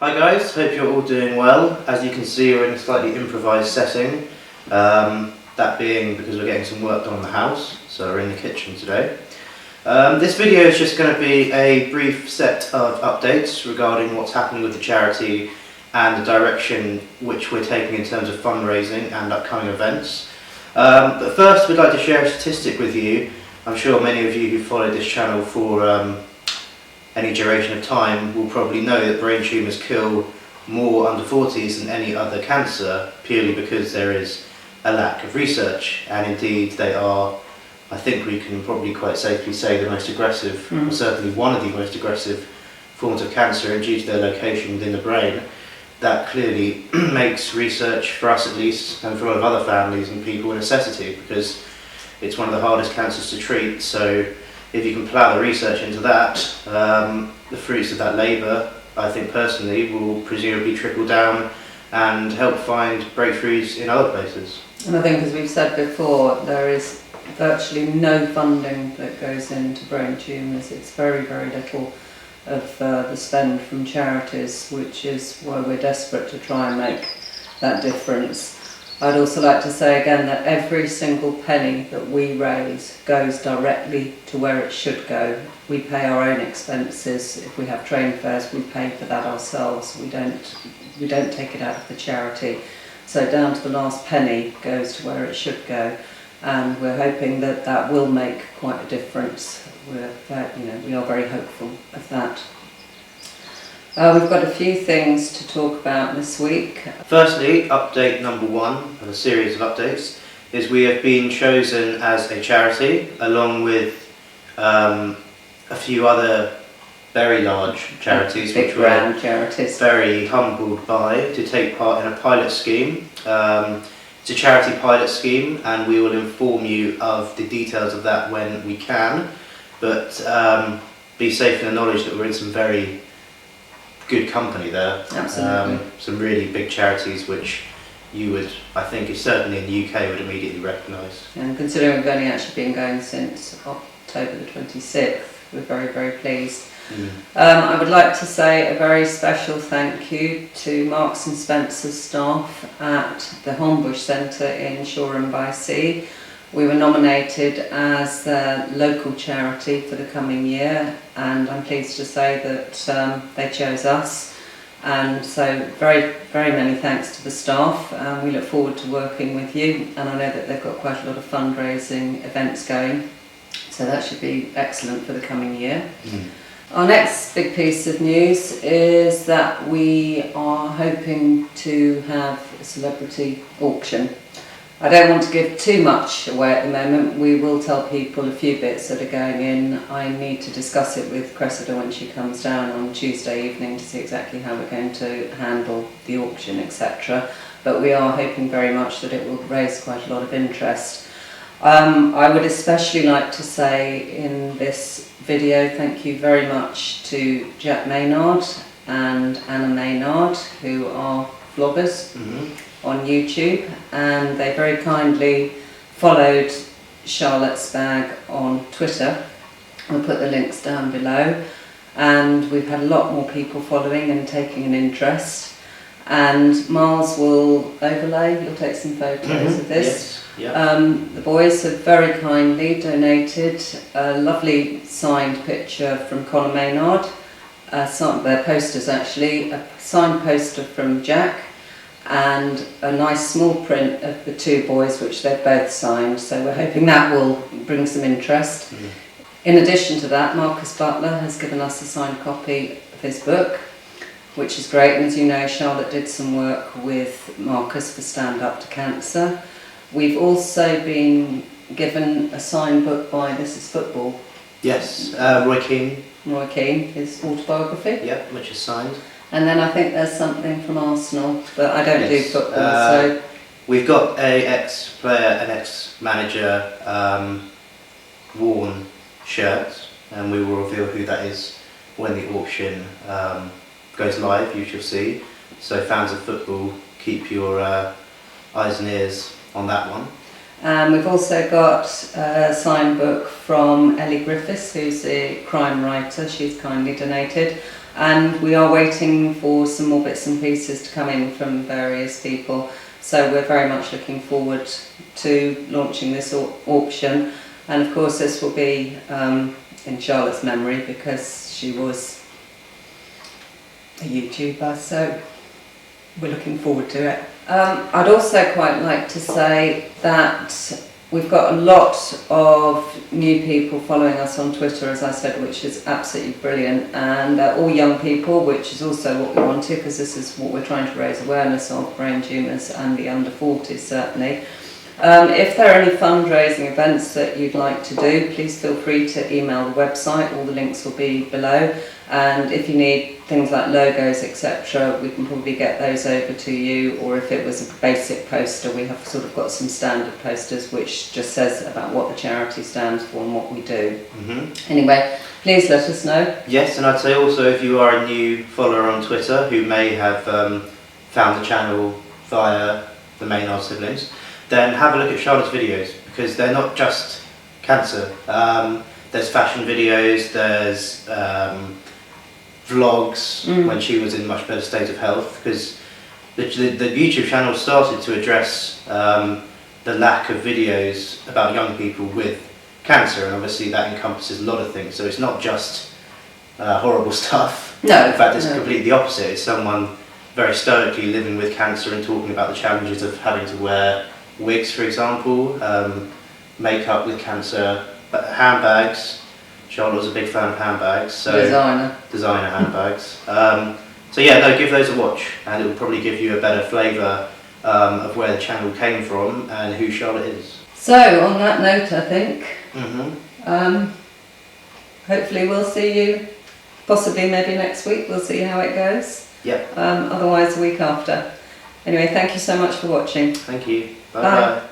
Hi guys, hope you're all doing well. As you can see, we're in a slightly improvised setting, that being because we're getting some work done on the house, so we're in the kitchen today. This video is just going to be a brief set of updates regarding what's happening with the charity and the direction which we're taking in terms of fundraising and upcoming events. But first, we'd like to share a statistic with you. I'm sure many of you who followed this channel for any duration of time will probably know that brain tumours kill more under 40s than any other cancer, purely because there is a lack of research, and indeed they are, I think we can probably quite safely say, the most aggressive, or certainly one of the most aggressive forms of cancer, and due to their location within the brain, that clearly makes research, for us at least, and for a lot of other families and people, a necessity, because it's one of the hardest cancers to treat. So if you can plough the research into that, the fruits of that labour, I think personally, will presumably trickle down and help find breakthroughs in other places. And I think, as we've said before, there is virtually no funding that goes into brain tumours. It's very, very little of the spend from charities, which is why we're desperate to try and make that difference. I'd also like to say again that every single penny that we raise goes directly to where it should go. We pay our own expenses. If we have train fares, we pay for that ourselves. We don't take it out of the charity. So down to the last penny goes to where it should go, and we're hoping that that will make quite a difference. We are very hopeful of that. We've got a few things to talk about this week. Firstly, update number one of a series of updates is we have been chosen as a charity, along with a few other very large charities, big which brand we're charities. very humbled by, to take part in a pilot scheme. It's a charity pilot scheme, and we will inform you of the details of that when we can, but be safe in the knowledge that we're in some very good company there. Absolutely. Some really big charities which you would, I think, certainly in the UK, would immediately recognise. And considering we've only actually been going since October the 26th, we're very, very pleased. I would like to say a very special thank you to Marks and Spencer's staff at the Holmbush Centre in Shoreham by Sea. We were nominated as the local charity for the coming year, and I'm pleased to say that they chose us. And so very, very many thanks to the staff. We look forward to working with you, and I know that they've got quite a lot of fundraising events going, so that should be excellent for the coming year. Our next big piece of news is that we are hoping to have a celebrity auction. I don't want to give too much away at the moment. We will tell people a few bits that are going in. I need to discuss it with Cressida when she comes down on Tuesday evening to see exactly how we're going to handle the auction, etc. But we are hoping very much that it will raise quite a lot of interest. I would especially like to say in this video thank you very much to Jack Maynard and Anna Maynard, who are vloggers on YouTube, and they very kindly followed Charlotte's Bag on Twitter. I'll put the links down below, and we've had a lot more people following and taking an interest, and Miles will overlay, you'll take some photos of this. Yes. Yeah. The boys have very kindly donated a lovely signed picture from Colin Maynard, their posters actually, a signed poster from Jack, and a nice small print of the two boys, which they've both signed, so we're hoping that will bring some interest. In addition to that, Marcus Butler has given us a signed copy of his book, which is great, and as you know, Charlotte did some work with Marcus for Stand Up to Cancer. We've also been given a signed book by This Is Football. Yes, Roy Keane. Roy Keane, his autobiography. Yeah, which is signed. And then I think there's something from Arsenal, but I don't do football, so... We've got a ex-player and ex-manager worn shirt, and we will reveal who that is when the auction goes live, you shall see. So fans of football, keep your eyes and ears on that one. We've also got a signed book from Ellie Griffiths, who's a crime writer. She's kindly donated. and we are waiting for some more bits and pieces to come in from various people. So we're very much looking forward to launching this auction, and of course this will be in Charlotte's memory because she was a YouTuber, so we're looking forward to it. I'd also quite like to say that we've got a lot of new people following us on Twitter, as I said, which is absolutely brilliant, and all young people, which is also what we wanted, because this is what we're trying to raise awareness of, brain tumours and the under 40s certainly. If there are any fundraising events that you'd like to do, please feel free to email the website, all the links will be below, and if you need things like logos, etc., we can probably get those over to you, or if it was a basic poster, we have sort of got some standard posters which just says about what the charity stands for and what we do. Anyway, please let us know. Yes, and I'd say also if you are a new follower on Twitter who may have found the channel via the Maynard siblings, then have a look at Charlotte's videos, because they're not just cancer. There's fashion videos, there's vlogs when she was in much better state of health, because the YouTube channel started to address the lack of videos about young people with cancer, and obviously that encompasses a lot of things, so it's not just horrible stuff. No. In fact, it's completely the opposite. It's someone very stoically living with cancer and talking about the challenges of having to wear wigs, for example, makeup with cancer, but handbags. Charlotte was a big fan of handbags, so designer handbags. So yeah, no, give those a watch, and it will probably give you a better flavour of where the channel came from and who Charlotte is. So on that note, I think hopefully we'll see you, possibly maybe next week. We'll see how it goes. Yep. Otherwise, a week after. Anyway, thank you so much for watching. Thank you. Bye Bye. bye.